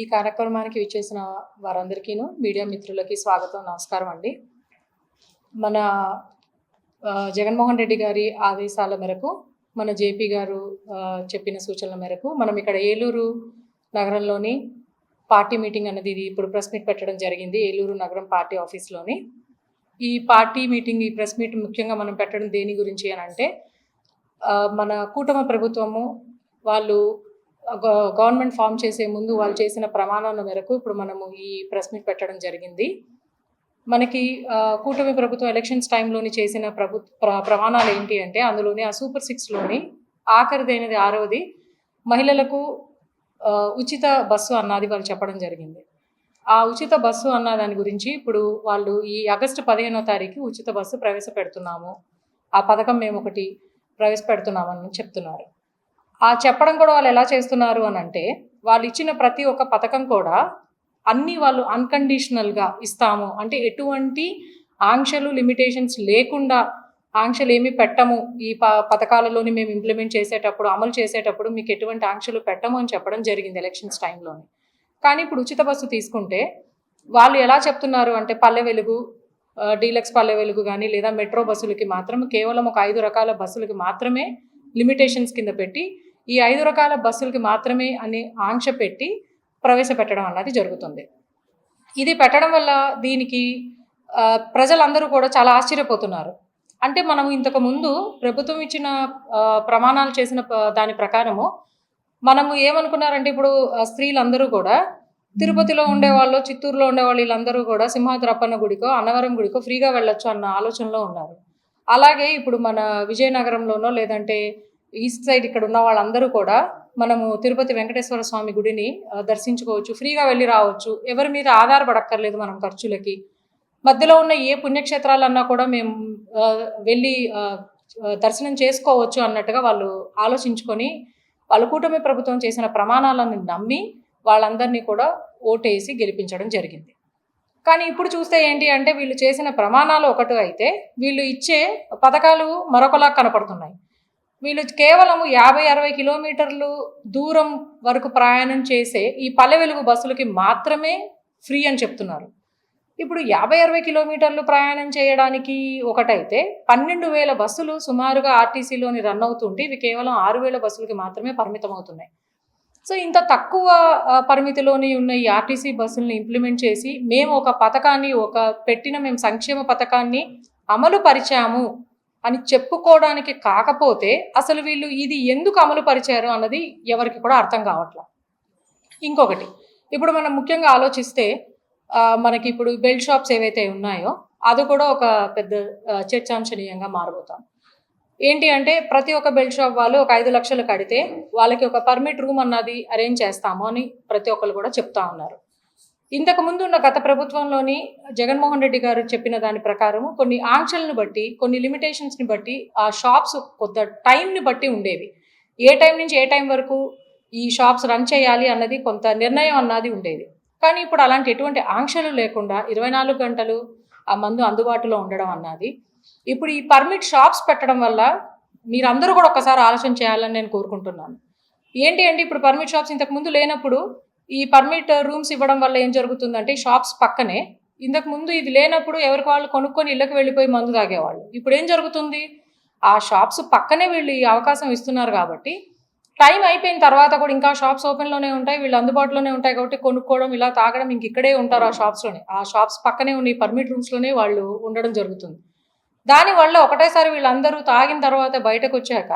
ఈ కార్యక్రమానికి విచ్చేసిన వారందరికీను మీడియా మిత్రులకి స్వాగతం, నమస్కారం అండి. మన జగన్మోహన్ రెడ్డి గారి ఆదేశాల మేరకు, మన జేపీ గారు చెప్పిన సూచనల మేరకు మనం ఇక్కడ ఏలూరు నగరంలోని పార్టీ మీటింగ్ అన్నది ఇది ఇప్పుడు ప్రెస్ మీట్ పెట్టడం జరిగింది. ఏలూరు నగరం పార్టీ ఆఫీస్లోని ఈ పార్టీ మీటింగ్, ఈ ప్రెస్ మీట్ ముఖ్యంగా మనం పెట్టడం దేని గురించి అని అంటే, మన కూటమి ప్రభుత్వము వాళ్ళు గవర్నమెంట్ ఫామ్ చేసే ముందు వాళ్ళు చేసిన ప్రమాణాల మేరకు ఇప్పుడు మనము ఈ ప్రెస్ మీట్ పెట్టడం జరిగింది. మనకి కూటమి ప్రభుత్వం ఎలక్షన్స్ టైంలోని చేసిన ప్రమాణాలు ఏంటి అంటే, అందులోని ఆ సూపర్ 6లోని ఆఖరిదైనది 6వది మహిళలకు ఉచిత బస్సు అన్నది వాళ్ళు చెప్పడం జరిగింది. ఆ ఉచిత బస్సు అన్న దాని గురించి ఇప్పుడు వాళ్ళు ఈ ఆగస్టు 15వ తారీఖు ఉచిత బస్సు ప్రవేశపెడుతున్నాము, ఆ పథకం మేము ఒకటి ప్రవేశపెడుతున్నామని చెప్తున్నారు. ఆ చెప్పడం కూడా వాళ్ళు ఎలా చేస్తున్నారు అని అంటే, వాళ్ళు ఇచ్చిన ప్రతి ఒక్క పథకం కూడా అన్నీ వాళ్ళు అన్కండిషనల్గా ఇస్తాము అంటే, ఎటువంటి ఆంక్షలు లిమిటేషన్స్ లేకుండా, ఆంక్షలు ఏమీ పెట్టము, ఈ పథకాలలోని మేము ఇంప్లిమెంట్ చేసేటప్పుడు, అమలు చేసేటప్పుడు మీకు ఎటువంటి ఆంక్షలు పెట్టము అని చెప్పడం జరిగింది ఎలక్షన్స్ టైంలోని. కానీ ఇప్పుడు ఉచిత బస్సు తీసుకుంటే వాళ్ళు ఎలా చెప్తున్నారు అంటే, పల్లె వెలుగు, డీలక్స్ పల్లె వెలుగు కానీ లేదా మెట్రో బస్సులకి మాత్రం కేవలం ఒక 5 రకాల బస్సులకి మాత్రమే లిమిటేషన్స్ కింద పెట్టి, ఈ 5 రకాల బస్సులకి మాత్రమే అని ఆంక్ష పెట్టి ప్రవేశపెట్టడం అన్నది జరుగుతుంది. ఇది పెట్టడం వల్ల దీనికి ప్రజలందరూ కూడా చాలా ఆశ్చర్యపోతున్నారు. అంటే మనం ఇంతకు ముందు ప్రభుత్వం ఇచ్చిన ప్రమాణాలు చేసిన దాని ప్రకారము మనము ఏమనుకున్నారంటే, ఇప్పుడు స్త్రీలందరూ కూడా తిరుపతిలో ఉండేవాళ్ళు, చిత్తూరులో ఉండేవాళ్ళు, వీళ్ళందరూ కూడా సింహాద్రి అప్పన్న గుడికో అన్నవరం గుడికో ఫ్రీగా వెళ్ళొచ్చు అన్న ఆలోచనలో ఉన్నారు. అలాగే ఇప్పుడు మన విజయనగరంలోనో లేదంటే ఈస్ట్ సైడ్ ఇక్కడ ఉన్న వాళ్ళందరూ కూడా మనము తిరుపతి వెంకటేశ్వర స్వామి గుడిని దర్శించుకోవచ్చు, ఫ్రీగా వెళ్ళి రావచ్చు, ఎవరి మీద ఆధారపడక్కర్లేదు మనం ఖర్చులకి. మధ్యలో ఉన్న ఏ పుణ్యక్షేత్రాలన్నా కూడా మేము వెళ్ళి దర్శనం చేసుకోవచ్చు అన్నట్టుగా వాళ్ళు ఆలోచించుకొని వాళ్ళ కూటమి ప్రభుత్వం చేసిన ప్రమాణాలను నమ్మి వాళ్ళందరినీ కూడా ఓటేసి గెలిపించడం జరిగింది. కానీ ఇప్పుడు చూస్తే ఏంటి అంటే, వీళ్ళు చేసిన ప్రమాణాలు ఒకటి అయితే వీళ్ళు ఇచ్చే పథకాలు మరొకలా కనపడుతున్నాయి. వీళ్ళు కేవలం 50-60 కిలోమీటర్లు దూరం వరకు ప్రయాణం చేసే ఈ పల్లె వెలుగు బస్సులకి మాత్రమే ఫ్రీ అని చెప్తున్నారు. ఇప్పుడు 50-60 కిలోమీటర్లు ప్రయాణం చేయడానికి ఒకటైతే 12,000 బస్సులు సుమారుగా ఆర్టీసీలోని రన్ అవుతుంటే ఇవి కేవలం 6,000 బస్సులకి మాత్రమే పరిమితం అవుతున్నాయి. సో ఇంత తక్కువ పరిమితిలోని ఉన్న ఈ ఆర్టీసీ బస్సుల్ని ఇంప్లిమెంట్ చేసి మేము ఒక పథకాన్ని, మేము సంక్షేమ పథకాన్ని అమలు పరిచాము అని చెప్పుకోవడానికి కాకపోతే అసలు వీళ్ళు ఇది ఎందుకు అమలు పరిచారు అన్నది ఎవరికి కూడా అర్థం కావట్లేదు. ఇంకొకటి, ఇప్పుడు మనం ముఖ్యంగా ఆలోచిస్తే మనకి ఇప్పుడు బెల్ట్ షాప్స్ ఏవైతే ఉన్నాయో అది కూడా ఒక పెద్ద చర్చాంశనీయంగా మారబోతాం. ఏంటి అంటే, ప్రతి ఒక్క బెల్ట్ షాప్ వాళ్ళు ఒక 5 లక్షలు కడితే వాళ్ళకి ఒక పర్మిట్ రూమ్ అన్నది అరేంజ్ చేస్తాము అని ప్రతి ఒక్కరు కూడా చెప్తా ఉన్నారు. ఇంతకు ముందు ఉన్న గత ప్రభుత్వంలోని జగన్మోహన్ రెడ్డి గారు చెప్పిన దాని ప్రకారం కొన్ని ఆంక్షలను బట్టి, కొన్ని లిమిటేషన్స్ని బట్టి ఆ షాప్స్ కొంత టైంని బట్టి ఉండేవి. ఏ టైం నుంచి ఏ టైం వరకు ఈ షాప్స్ రన్ చేయాలి అన్నది కొంత నిర్ణయం అన్నది ఉండేది. కానీ ఇప్పుడు అలాంటి ఎటువంటి ఆంక్షలు లేకుండా 24 గంటలు ఆ మందు అందుబాటులో ఉండడం అన్నది, ఇప్పుడు ఈ పర్మిట్ షాప్స్ పెట్టడం వల్ల మీరందరూ కూడా ఒకసారి ఆలోచన చేయాలని నేను కోరుకుంటున్నాను. ఏంటి అంటే, ఇప్పుడు పర్మిట్ షాప్స్ ఇంతకుముందు లేనప్పుడు ఈ పర్మిట్ రూమ్స్ ఇవ్వడం వల్ల ఏం జరుగుతుందంటే, షాప్స్ పక్కనే ఇంతకుముందు ఇది లేనప్పుడు ఎవరికి వాళ్ళు కొనుక్కొని ఇళ్ళకి వెళ్ళిపోయి మందు తాగేవాళ్ళు. ఇప్పుడు ఏం జరుగుతుంది, ఆ షాప్స్ పక్కనే వీళ్ళు ఈ అవకాశం ఇస్తున్నారు కాబట్టి టైం అయిపోయిన తర్వాత కూడా ఇంకా షాప్స్ ఓపెన్లోనే ఉంటాయి, వీళ్ళు అందుబాటులోనే ఉంటాయి కాబట్టి కొనుక్కోవడం, ఇలా తాగడం ఇంక ఇక్కడే ఉంటారు ఆ షాప్స్లోనే. ఆ షాప్స్ పక్కనే ఉన్న ఈ పర్మిట్ రూమ్స్లోనే వాళ్ళు ఉండడం జరుగుతుంది. దానివల్ల ఒకటేసారి వీళ్ళందరూ తాగిన తర్వాత బయటకు వచ్చాక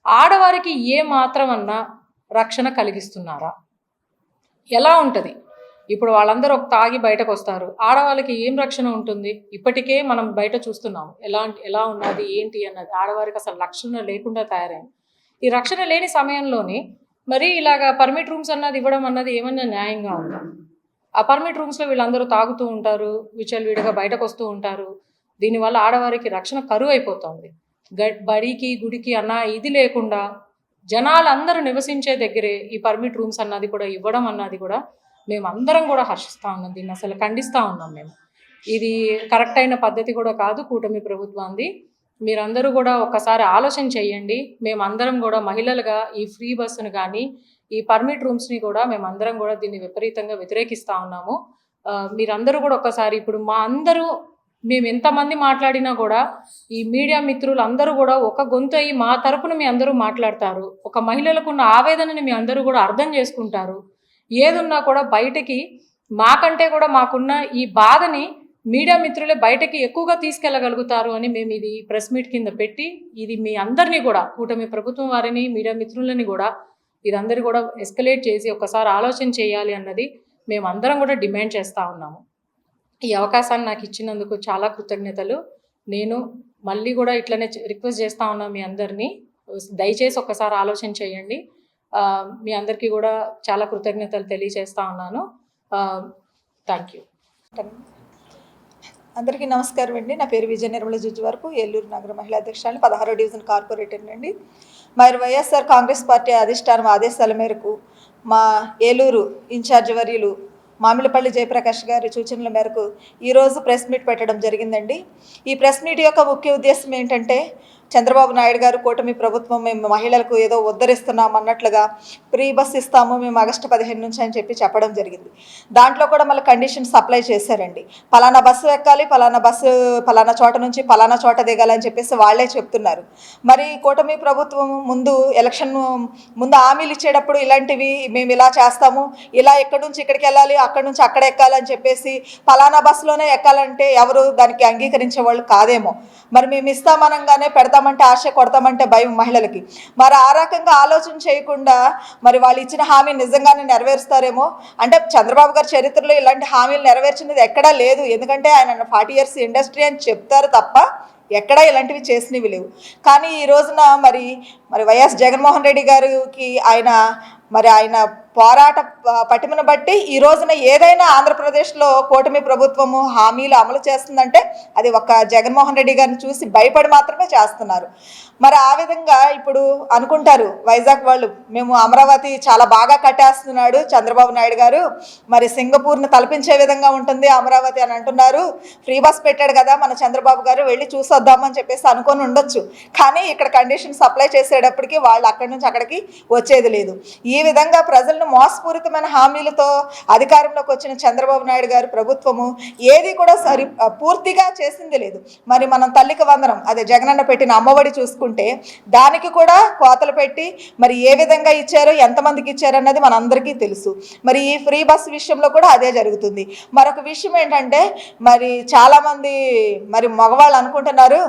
ఆడవారికి ఏ మాత్రం అన్నా రక్షణ కలిగిస్తున్నారా? ఎలా ఉంటుంది? ఇప్పుడు వాళ్ళందరూ తాగి బయటకు వస్తారు, ఆడవాళ్ళకి ఏం రక్షణ ఉంటుంది? ఇప్పటికే మనం బయట చూస్తున్నాము ఎలా ఉన్నది ఏంటి అన్నది. ఆడవారికి అసలు రక్షణ లేకుండా తయారైంది. ఈ రక్షణ లేని సమయంలోని మరి ఇలాగా పర్మిట్ రూమ్స్ అన్నది ఇవ్వడం అన్నది ఏమన్నా న్యాయంగా ఉందా? ఆ పర్మిట్ రూమ్స్లో వీళ్ళందరూ తాగుతూ ఉంటారు, విచ్చలవిడిగా బయటకు వస్తూ ఉంటారు. దీనివల్ల ఆడవారికి రక్షణ కరువు అయిపోతుంది. బడికి గుడికి అన్న ఇది లేకుండా జనాలందరూ నివసించే దగ్గరే ఈ పర్మిట్ రూమ్స్ అన్నది కూడా ఇవ్వడం అన్నది కూడా మేమందరం కూడా హర్షిస్తూ ఉన్నాం. దీన్ని అసలు ఖండిస్తూ ఉన్నాం మేము. ఇది కరెక్ట్ అయిన పద్ధతి కూడా కాదు కూటమి ప్రభుత్వాన్ని. మీరందరూ కూడా ఒక్కసారి ఆలోచన చేయండి. మేమందరం కూడా మహిళలుగా ఈ ఫ్రీ బస్సును కానీ ఈ పర్మిట్ రూమ్స్ని కూడా మేమందరం కూడా దీన్ని విపరీతంగా వ్యతిరేకిస్తూ ఉన్నాము. మీరందరూ కూడా ఒక్కసారి ఇప్పుడు మా అందరూ మేము ఎంతమంది మాట్లాడినా కూడా ఈ మీడియా మిత్రులు అందరూ కూడా ఒక గొంతు అయ్యి మా తరపున మీ అందరూ మాట్లాడతారు. ఒక మహిళలకు ఉన్న ఆవేదనని మీ అందరూ కూడా అర్థం చేసుకుంటారు. ఏదున్నా కూడా బయటకి మాకంటే కూడా మాకున్న ఈ బాధని మీడియా మిత్రులే బయటకి ఎక్కువగా తీసుకెళ్ళగలుగుతారు అని మేము ఇది ప్రెస్ మీట్ కింద పెట్టి ఇది మీ అందరినీ కూడా కూటమి ప్రభుత్వం వారిని మీడియా మిత్రులని కూడా ఇదందరూ కూడా ఎస్కలేట్ చేసి ఒకసారి ఆలోచన చేయాలి అన్నది మేము అందరం కూడా డిమాండ్ చేస్తూ ఉన్నాము. ఈ అవకాశాన్ని నాకు ఇచ్చినందుకు చాలా కృతజ్ఞతలు. నేను మళ్ళీ కూడా ఇట్లనే రిక్వెస్ట్ చేస్తూ ఉన్నాను మీ అందరినీ, దయచేసి ఒక్కసారి ఆలోచన చేయండి. మీ అందరికీ కూడా చాలా కృతజ్ఞతలు తెలియజేస్తూ ఉన్నాను. Thank you. అందరికీ నమస్కారం అండి. నా పేరు విజయ నిర్మల జుజ్జు వరకు, ఏలూరు నగర మహిళా అధ్యక్షురాలు, 16వ డివిజన్ కార్పొరేటర్ అండి. మరి వైఎస్ఆర్ కాంగ్రెస్ పార్టీ అధిష్టానం ఆదేశాల మేరకు మా ఏలూరు ఇన్ఛార్జ్ వర్యులు మామిళ్ళపల్లి జయప్రకాష్ గారి సూచనల మేరకు ఈరోజు ప్రెస్ మీట్ పెట్టడం జరిగిందండి. ఈ ప్రెస్ మీట్ యొక్క ముఖ్య ఉద్దేశం ఏంటంటే, చంద్రబాబు నాయుడు గారు కూటమి ప్రభుత్వం మేము మహిళలకు ఏదో ఉద్ధరిస్తున్నాం అన్నట్లుగా ఫ్రీ బస్ ఇస్తాము మేము ఆగస్టు 15 నుంచి అని చెప్పడం జరిగింది. దాంట్లో కూడా మళ్ళీ కండిషన్స్ అప్లై చేశారండి. పలానా బస్సు ఎక్కాలి, పలానా బస్సు పలానా చోట నుంచి పలానా చోట దిగాలని చెప్పేసి వాళ్ళే చెప్తున్నారు. మరి కూటమి ప్రభుత్వం ముందు ఎలక్షన్ ముందు హామీలు ఇచ్చేటప్పుడు ఇలాంటివి మేము ఇలా చేస్తాము, ఇలా ఎక్కడి నుంచి ఇక్కడికి వెళ్ళాలి, అక్కడి నుంచి అక్కడ ఎక్కాలని చెప్పేసి పలానా బస్సులోనే ఎక్కాలంటే ఎవరు దానికి అంగీకరించే వాళ్ళు కాదేమో. మరి మేము ఇస్తామనగానే పెడతామంటే ఆశ, కొడతామంటే భయం మహిళలకి. మరి ఆ రకంగా ఆలోచన చేయకుండా మరి వాళ్ళు ఇచ్చిన హామీ నిజంగానే నెరవేరుస్తారేమో. అంటే చంద్రబాబు గారి చరిత్రలో ఇలాంటి హామీలు నెరవేర్చినది ఎక్కడా లేదు. ఎందుకంటే ఆయన 40 years ఇండస్ట్రీ అని చెప్తారు తప్ప ఎక్కడా ఇలాంటివి చేసినవి లేవు. కానీ ఈ రోజున మరి వైఎస్ జగన్మోహన్ రెడ్డి గారికి ఆయన పోరాట పటిమను బట్టి ఈ రోజున ఏదైనా ఆంధ్రప్రదేశ్లో కూటమి ప్రభుత్వము హామీలు అమలు చేస్తుందంటే అది ఒక జగన్మోహన్ రెడ్డి గారిని చూసి భయపడి మాత్రమే చేస్తున్నారు. మరి ఆ విధంగా ఇప్పుడు అనుకుంటారు వైజాగ్ వాళ్ళు, మేము అమరావతి చాలా బాగా కట్టేస్తున్నాడు చంద్రబాబు నాయుడు గారు, మరి సింగపూర్ని తలపించే విధంగా ఉంటుంది అమరావతి అని అంటున్నారు, ఫ్రీ బస్ పెట్టాడు కదా మన చంద్రబాబు గారు, వెళ్ళి చూసొద్దామని చెప్పేసి అనుకొని ఉండొచ్చు. కానీ ఇక్కడ కండిషన్స్ అప్లై చేసేటప్పటికి వాళ్ళు అక్కడి నుంచి అక్కడికి వచ్చేది లేదు. ఈ విధంగా ప్రజలను మోసపూరితమైన హామీలతో అధికారంలోకి వచ్చిన చంద్రబాబు నాయుడు గారి ప్రభుత్వము ఏది కూడా పూర్తిగా చేసింది లేదు. మరి మనం తల్లికి వందనం, అదే జగనన్న పెట్టిన అమ్మఒడి చూసుకుంటే దానికి కూడా కోతలు పెట్టి మరి ఏ విధంగా ఇచ్చారో, ఎంతమందికి ఇచ్చారో అన్నది మనందరికీ తెలుసు. మరి ఈ ఫ్రీ బస్ విషయంలో కూడా అదే జరుగుతుంది. మరొక విషయం ఏంటంటే, మరి చాలామంది మరి మగవాళ్ళు అనుకుంటున్నారు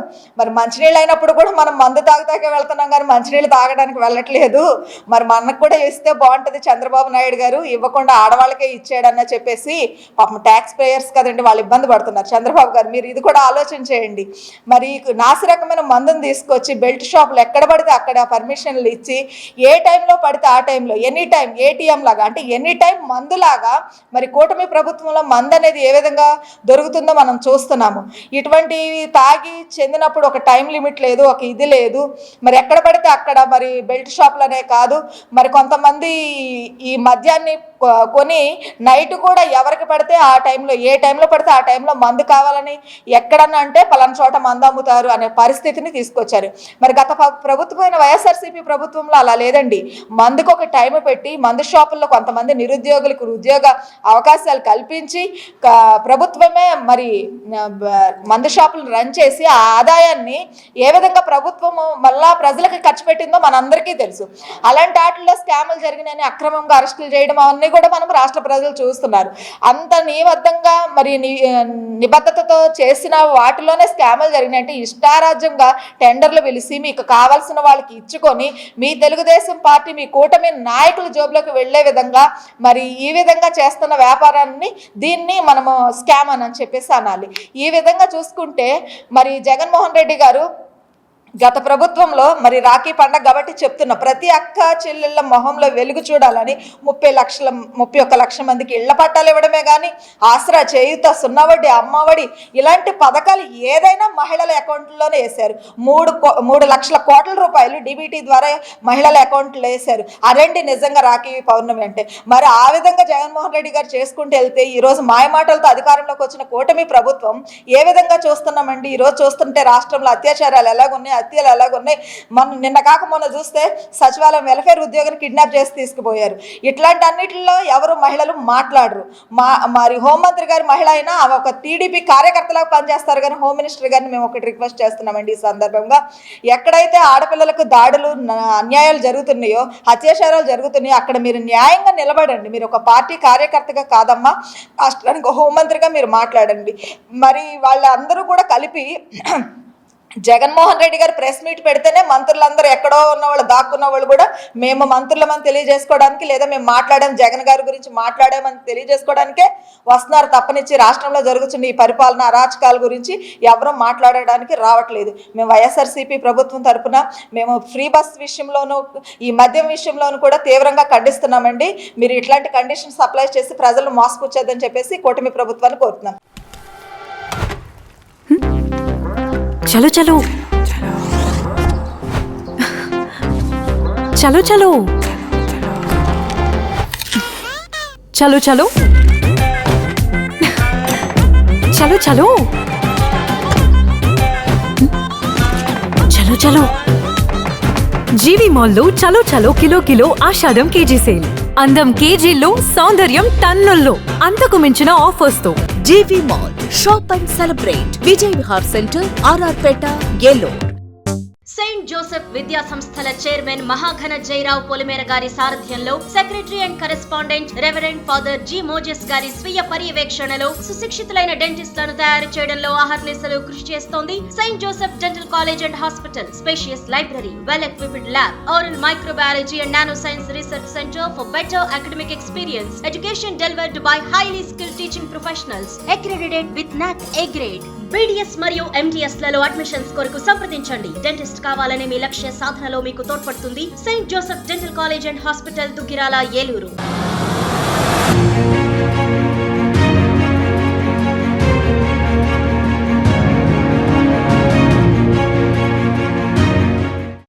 మరి మంచినీళ్ళు అయినప్పుడు కూడా మనం మందు తాగుతాకే వెళ్తున్నాం కానీ మంచినీళ్ళు తాగడానికి వెళ్ళట్లేదు, మరి మనకు కూడా ఇస్తే బాగుంటుంది చంద్రబాబు నాయుడు గారు, ఇవ్వకుండా ఆడవాళ్ళకే ఇచ్చాడన్న చెప్పేసి పాపం ట్యాక్స్ పేయర్స్ కదండి వాళ్ళు ఇబ్బంది పడుతున్నారు. చంద్రబాబు గారు మీరు ఇది కూడా ఆలోచన చేయండి. మరి నాసిరకమైన మందుని తీసుకొచ్చి బెల్ట్ షాపులు ఎక్కడ పడితే అక్కడ పర్మిషన్లు ఇచ్చి ఏ టైంలో పడితే ఆ టైంలో ఎనీ టైం ఏటీఎం లాగా, అంటే ఎనీ టైం మందులాగా మరి కూటమి ప్రభుత్వంలో మందు అనేది ఏ విధంగా దొరుకుతుందో మనం చూస్తున్నాము. ఇటువంటివి తాగి చెందినప్పుడు ఒక టైం లిమిట్ లేదు, ఒక ఇది లేదు. మరి ఎక్కడ పడితే అక్కడ మరి బెల్ట్ షాపులనే కాదు, మరి కొంతమంది ఈ మద్యాన్ని కొని నైట్ కూడా ఎవరికి పడితే ఆ టైంలో, ఏ టైంలో పడితే ఆ టైంలో మందు కావాలని ఎక్కడన్నా అంటే పలానా చోట మందు అమ్ముతారు అనే పరిస్థితిని తీసుకొచ్చారు. మరి గత ప్రభుత్వమైన వైఎస్ఆర్సీపీ ప్రభుత్వంలో అలా లేదండి. మందుకు ఒక టైం పెట్టి మందు షాపుల్లో కొంతమంది నిరుద్యోగులకు ఉద్యోగ అవకాశాలు కల్పించి ప్రభుత్వమే మరి మందు షాపులను రన్ చేసి ఆ ఆదాయాన్ని ఏ విధంగా ప్రభుత్వము మళ్ళా ప్రజలకు ఖర్చు పెట్టిందో మనందరికీ తెలుసు. అలాంటి వాటిల్లో స్కాములు జరిగినాయని అక్రమంగా అరెస్టులు చేయడం అవన్నీ కూడా మనం రాష్ట్ర ప్రజలు చూస్తున్నారు. అంత నిబద్ధంగా మరి నిబద్ధతతో చేసిన వాటిలోనే స్కాములు జరిగినాయంటే ఇష్టారాజ్యంగా టెండర్లు పిలిచి మీకు కావాల్సిన వాళ్ళకి ఇచ్చుకొని మీ తెలుగుదేశం పార్టీ మీ కూటమి నాయకుల జోబులోకి వెళ్లే విధంగా మరి ఈ విధంగా చేస్తున్న వ్యాపారాన్ని దీన్ని మనము స్కామ్ అని చెప్పేసి అనాలి. ఈ విధంగా చూసుకుంటే మరి జగన్మోహన్ రెడ్డి గారు గత ప్రభుత్వంలో మరి రాఖీ పండగ కాబట్టి చెప్తున్నా, ప్రతి అక్క చెల్లెళ్ళ మొహంలో వెలుగు చూడాలని 31 లక్షల మందికి ఇళ్ల పట్టాలు ఇవ్వడమే కానీ ఆసరా, చేయూత, సున్నవడ్డీ, అమ్మఒడి ఇలాంటి పథకాలు ఏదైనా మహిళల అకౌంట్లోనే వేశారు. 3 లక్షల కోట్ల రూపాయలు డీబీటీ ద్వారా మహిళల అకౌంట్లో వేశారు. అదండి నిజంగా రాఖీ పౌర్ణమి అంటే. మరి ఆ విధంగా జగన్మోహన్ రెడ్డి గారు చేసుకుంటూ వెళ్తే ఈరోజు మాయమాటలతో అధికారంలోకి వచ్చిన కూటమి ప్రభుత్వం ఏ విధంగా చూస్తున్నామండి. ఈరోజు చూస్తుంటే రాష్ట్రంలో అత్యాచారాలు ఎలాగున్నాయి, హత్యలు ఎలాగున్నాయి. నిన్న కాక మొన్న చూస్తే సచివాలయం వెల్ఫేర్ ఉద్యోగిని కిడ్నాప్ చేసి తీసుకుపోయారు. ఇట్లాంటి అన్నిటిలో ఎవరు మహిళలు మాట్లాడరు. మరి హోంమంత్రి గారి మహిళ అయినా ఆమె ఒక టీడీపీ కార్యకర్తలాగా పనిచేస్తారు. కానీ హోమ్ మినిస్టర్ గారిని మేము ఒకటి రిక్వెస్ట్ చేస్తున్నామండి ఈ సందర్భంగా, ఎక్కడైతే ఆడపిల్లలకు దాడులు, అన్యాయాలు జరుగుతున్నాయో, అత్యాచారాలు జరుగుతున్నాయో అక్కడ మీరు న్యాయంగా నిలబడండి. మీరు ఒక పార్టీ కార్యకర్తగా కాదమ్మా, రాష్ట్రానికి హోంమంత్రిగా మీరు మాట్లాడండి. మరి వాళ్ళందరూ కూడా కలిపి జగన్మోహన్ రెడ్డి గారు ప్రెస్ మీట్ పెడితేనే మంత్రులందరూ ఎక్కడో ఉన్న వాళ్ళు, దాక్కున్న వాళ్ళు కూడా మేము మంత్రులమని తెలియజేసుకోవడానికి, లేదా మేము మాట్లాడాం జగన్ గారి గురించి మాట్లాడామని తెలియజేసుకోవడానికే వస్తున్నారు తప్పనిచ్చి రాష్ట్రంలో జరుగుతున్న ఈ పరిపాలన అరాచకాల గురించి ఎవరూ మాట్లాడడానికి రావట్లేదు. మేము వైఎస్ఆర్సీపీ ప్రభుత్వం తరఫున మేము ఫ్రీ బస్ విషయంలోనూ, ఈ మద్యం విషయంలోనూ కూడా తీవ్రంగా ఖండిస్తున్నామండి. మీరు ఇట్లాంటి కండిషన్స్ అప్లై చేసి ప్రజలను మోసపుచ్చేద్దని చెప్పేసి కూటమి ప్రభుత్వాన్ని కోరుతున్నాం. चलो चलो चलो चलो चलो चलो चलो चलो चलो चलो జీవి మాల్లో చలో చలో కిలో ఆషాఢం కేజీ సేల్. అందం కేజీల్లో, సౌందర్యం టన్నుల్లో, అంతకు మించిన ఆఫర్స్ తో GV mall shop and celebrate. Vijay Vihar centre, RR Peta, Eluru. Saint Joseph విద్యా సంస్థల చైర్మన్ మహాఘన జయరావు పొలిమేర గారి సారథ్యంలో secretary and correspondent reverend father G Moses గారి స్వీయ పర్యవేక్షణలో సుశిక్షితులైన డెంటిస్టులను తయారు చేయడంలో అహర్నిశలు కృషి చేస్తోంది Saint Joseph dental college and hospital. Spacious library, well equipped lab, oral microbiology and nanoscience research center for better academic experience. Education delivered by highly skilled teaching professionals, accredited with NAC A grade. BDS మరియు MDS లలో admissions కొరకు సంప్రదించండి. Dentist కావాలనే మీ లక్ష్య సాధనలో మీకు తోడ్పడుతుంది Saint Joseph dental college and hospital, Duggirala, Eluru.